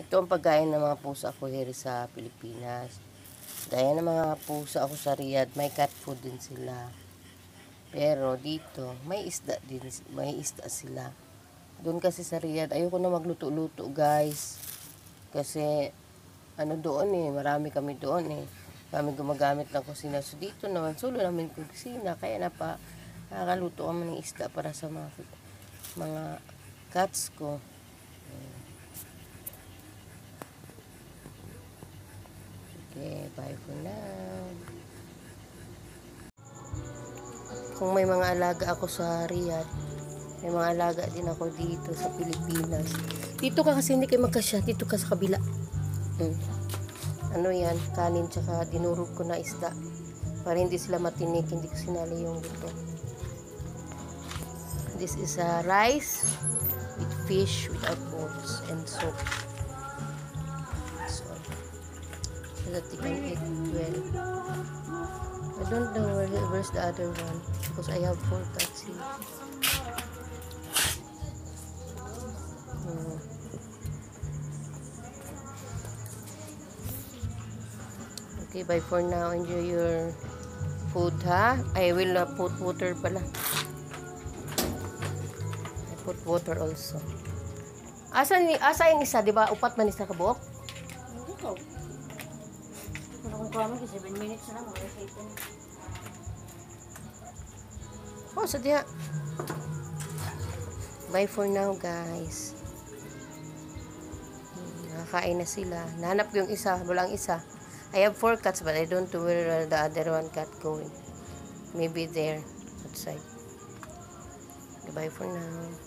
Ito ang pagkain ng mga pusa ko here sa Pilipinas. Gaya ng mga pusa ako sa Riyadh, may cat food din sila. Pero dito, may isda din, may isda sila. Doon kasi sa Riyadh, ayoko na magluto-luto, guys. Kasi ano doon marami kami doon Kami gumagamit ng kusina. So dito naman, solo namin kusina. Kaya nakakaluto kami ng isda para sa mga cats ko. Okay, bye for now. Kung may mga alaga ako sa Riyadh, may mga alaga din ako dito sa Pilipinas. Dito ka kasi hindi kayo magkasya. Dito ka sa kabila. Ano yan? Kanin tsaka dinurog ko na isda. Para hindi sila matinik. Hindi ko sinali yung luto. This is a rice with fish without bones and soup. So that you can eat well. I don't know where's the other one because I have 4 cats here. Okay, bye for now. Enjoy your food, ha? I will put water pala. I put water also. Asa yung isa, di ba? Upat man isa ka buok? Hindi ko. Ano kung kami, 7 minutes na lang. Oh, so diya. Bye for now, guys. Nakakain na sila. Nahanap ko yung isa. Walang isa. I have 4 cats, but I don't know where the other one cat going. Maybe there, outside. Bye for now.